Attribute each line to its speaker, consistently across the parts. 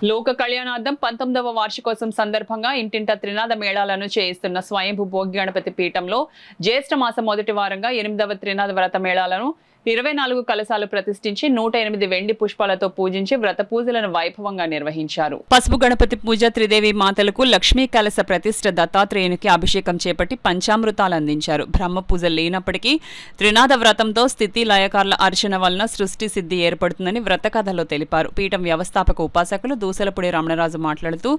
Speaker 1: లోక కళ్యాణార్థం 19వ వార్షికోత్సవం సందర్భంగా ఇంటింటా త్రినాద మేళాలను చేయిస్తున్న స్వయంభూ భోగి గణపతి పీఠంలో జ్యేష్ఠ మాసం మొదటి వారంగా 8వ త్రినాద వ్రత మేళాలను 24 కలశాలు ప్రతిష్ఠించి 108 వెండి పుష్పాలతో పూజించి వ్రత పూజలను వైభవంగా నిర్వహించారు. పసుపు గణపతి పూజ, త్రిదేవి మాతలకు లక్ష్మీ కలశ ప్రతిష్ఠ, దత్తాత్రేయునికి అభిషేకం చేపట్టి పంచామృతాలు అందించారు. బ్రహ్మ పూజ లేనప్పటికీ త్రినాద వ్రతంతో స్థితి లయకారుల అర్చన వలన సృష్టి సిద్ధి ఏర్పడుతుందని వ్రత కథలో తెలిపారు. పీఠం వ్యవస్థాపక ఉపాసకులు దూసలపూడి రమణరాజు మాట్లాడుతూ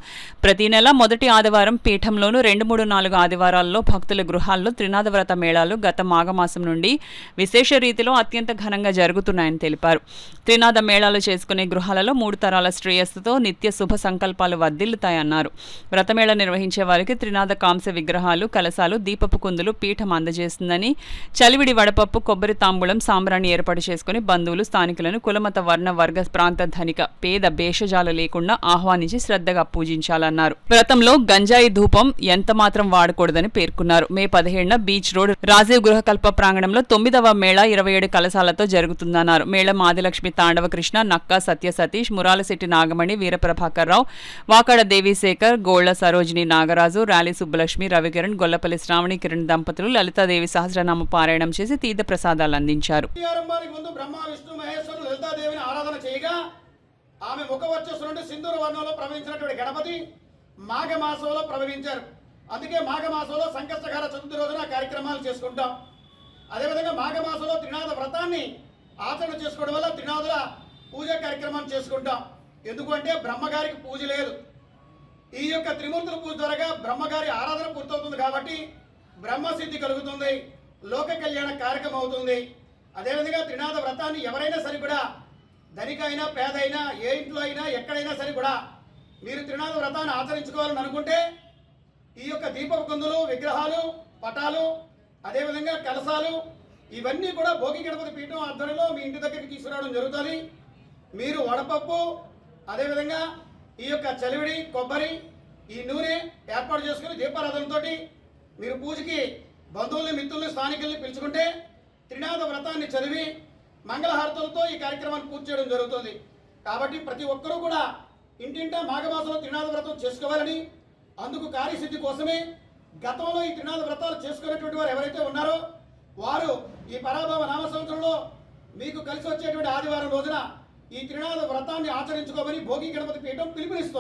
Speaker 1: ప్రతి నెల మొదటి ఆదివారం పీఠంలోనూ 2, 3, 4 ఆదివారాల్లో భక్తుల గృహాల్లో త్రినాద వ్రత మేళాలు గత మాఘమాసం నుండి విశేష రీతిలో అత్యంత ఘనంగా జరుగుతున్నాయని తెలిపారు. త్రినాద మేళాలు చేసుకునే గృహాలలో 3 తరాల శ్రేయస్సుతో నిత్య శుభ సంకల్పాలు వర్ధిల్లుతాయన్నారు. వ్రతమేళ నిర్వహించే వారికి త్రినాద కాంస్య విగ్రహాలు, కలశాలు, దీపపు కుందులు పీఠం అందజేస్తుందని, చలివిడి వడపప్పు, కొబ్బరి తాంబూలం, సాంబ్రాణి ఏర్పాటు చేసుకుని బంధువులు, స్థానికులను కులమత వర్ణ వర్గ ప్రాంత ధనిక పేద భేషజాలు లేకుండా ఆహ్వానించి శ్రద్ధగా పూజించాలన్నారు. వ్రతంలో గంజాయి ధూపం ఎంత మాత్రం వాడకూడదని పేర్కొన్నారు. మే 17న బీచ్ రోడ్ రాజీవ్ గృహకల్ప ప్రాంగణంలో 9వ మేళా 27 కలశాలతో జరుగుతుందన్నారు. మేళం ఆదిలక్ష్మి, తాండవ కృష్ణ, నక్కా సత్య సతీష్, మురాలశెట్టి నాగమణి, వీరప్రభాకర్ రావు, వాకాడ దేవీశేఖర్, గోళ్ల సరోజిని నాగరాజు, ర్యాలీ సుబ్బలక్ష్మి, రవికిరణ్, గొల్లపల్లి శ్రావణి కిరణ్ దంపతులు లలితాదేవి సహస్రనామ పారాయణం చేసి తీర్థ ప్రసాదాలు అందించారు.
Speaker 2: ఆమె ముఖవర్చస్సు నుండి సింధూర వర్ణంలో ప్రవహించినటువంటి గణపతి మాఘమాసంలో ప్రవహించారు. అందుకే మాఘమాసంలో సంకష్టకార చతుర్థి రోజున కార్యక్రమాలు చేసుకుంటాం. అదేవిధంగా మాఘమాసంలో త్రినాద వ్రతాన్ని ఆచరణ చేసుకోవడం వల్ల త్రినాదుల పూజ కార్యక్రమం చేసుకుంటాం. ఎందుకంటే బ్రహ్మగారికి పూజ లేదు. ఈ యొక్క త్రిమూర్తుల పూజ ద్వారా బ్రహ్మగారి ఆరాధన పూర్తవుతుంది కాబట్టి బ్రహ్మసిద్ధి కలుగుతుంది, లోక కళ్యాణ కార్యక్రమం అవుతుంది. అదేవిధంగా త్రినాద వ్రతాన్ని ఎవరైనా సరే కూడా, ధనిక అయినా పేద అయినా, ఏ ఇంట్లో అయినా ఎక్కడైనా సరే కూడా మీరు త్రినాద వ్రతాన్ని ఆచరించుకోవాలని అనుకుంటే ఈ యొక్క దీపపు కుందులు, విగ్రహాలు, పటాలు, అదేవిధంగా కలశాలు ఇవన్నీ కూడా భోగి గణపతి పీఠం ఆధ్వర్యంలో మీ ఇంటి దగ్గరికి తీసుకురావడం జరుగుతుంది. మీరు వడపప్పు, అదేవిధంగా ఈ యొక్క చలివిడి, కొబ్బరి, ఈ నూనె ఏర్పాటు చేసుకుని దీపారాధనతో మీరు పూజకి బంధువుల్ని, మిత్రుల్ని, స్థానికుల్ని పిలుచుకుంటే త్రినాద వ్రతాన్ని చదివి మంగళహారతులతో ఈ కార్యక్రమాన్ని పూర్తి చేయడం జరుగుతుంది. కాబట్టి ప్రతి ఒక్కరూ కూడా ఇంటింటా మాఘమాసంలో త్రినాద వ్రతం చేసుకోవాలని, అందుకు కార్యసిద్ధి కోసమే గతంలో ఈ త్రినాద వ్రతాలు చేసుకునేటువంటి వారు ఎవరైతే ఉన్నారో వారు ఈ పరాభవ నామ సంవత్సరంలో మీకు కలిసి వచ్చేటువంటి ఆదివారం రోజున ఈ త్రినాద వ్రతాన్ని ఆచరించుకోమని భోగి గణపతి పీఠం పిలుపునిస్తుంది.